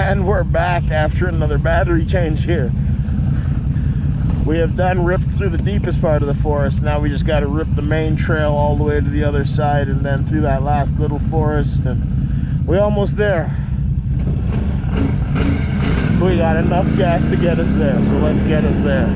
And we're back after another battery change here. We have done ripped through the deepest part of the forest. Now we just got to rip the main trail all the way to the other side and then through that last little forest, and we're almost there. We got enough gas to get us there, so let's get us there.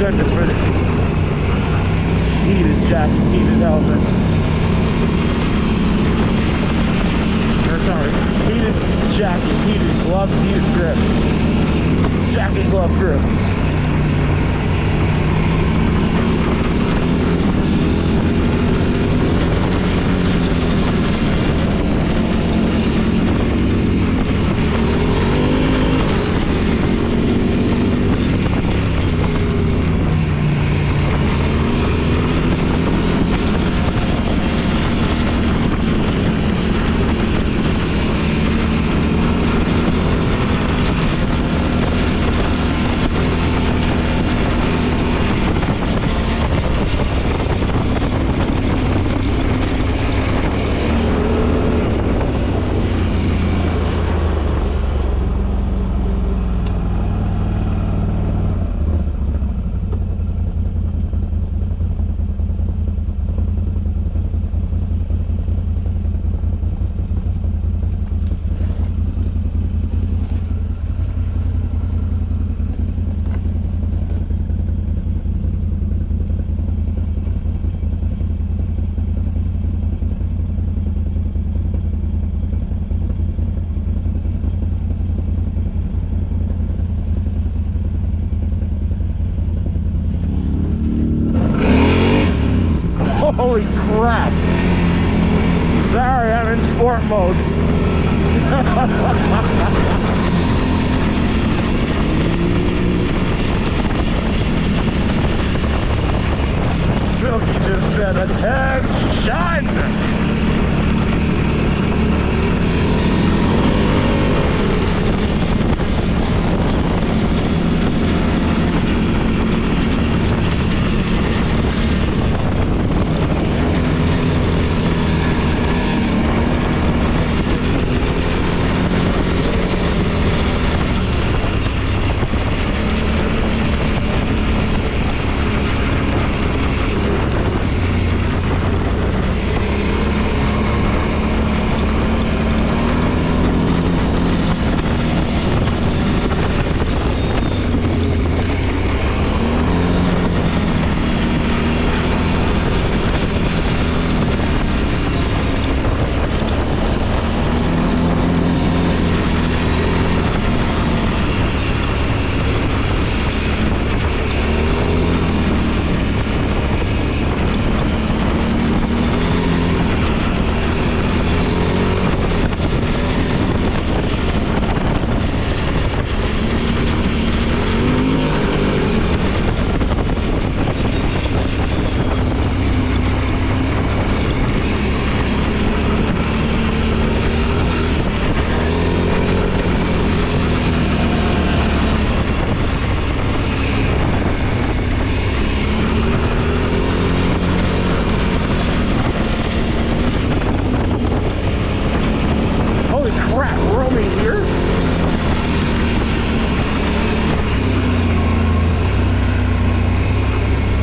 goodness for the heated jacket, heated helmet. Or sorry, heated jacket, heated gloves, heated grips. Jacket, glove, grips. Holy crap! Sorry, I'm in sport mode. Silky just said, attention!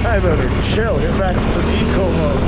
I better chill, get back to some eco mode.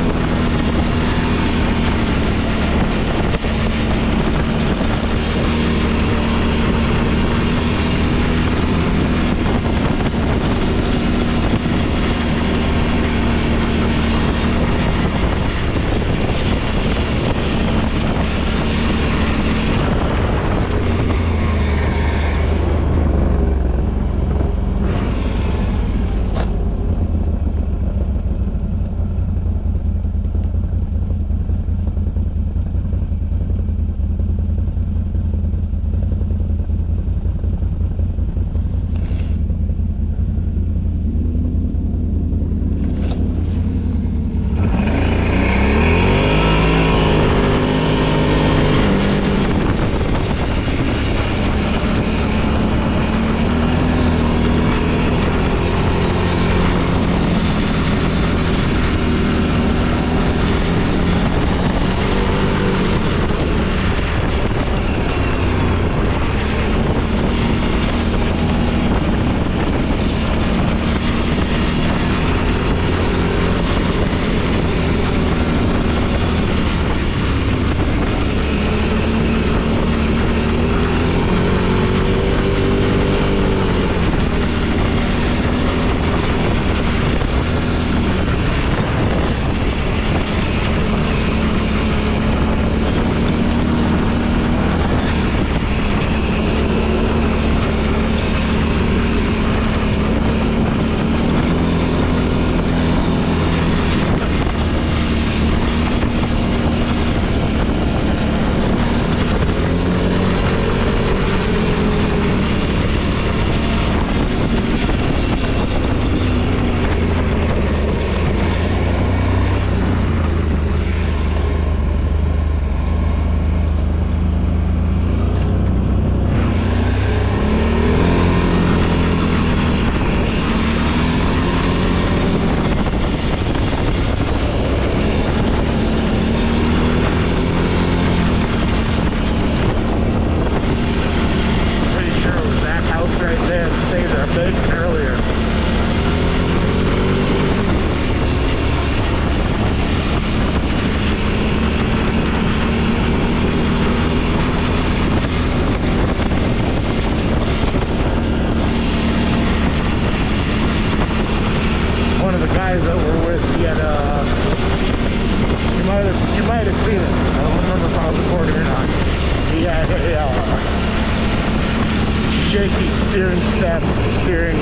stem, steering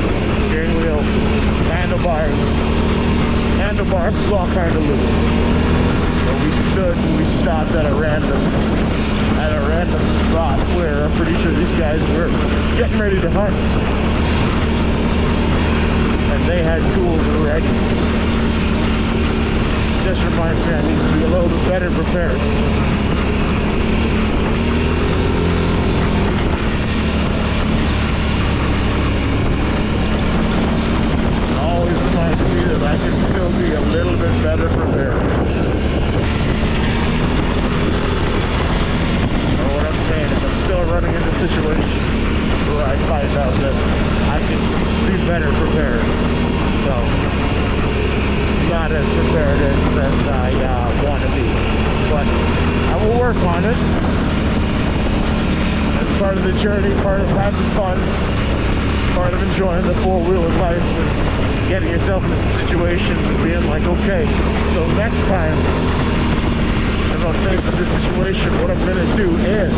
wheel, handlebars was all kind of loose. But we stood and we stopped at a random spot where I'm pretty sure these guys were getting ready to hunt. And they had tools already. Just reminds me I need to be a little bit better prepared. Always reminds me that I can still be a little bit better prepared. Or what I'm saying is I'm still running into situations where I find out that I can be better prepared. So, not as prepared as I want to be. But I will work on it. As part of the journey, part of having fun, part of enjoying the four-wheeler life is getting yourself into some situations and being like, okay, so next time if I'm faced with this situation, what I'm going to do is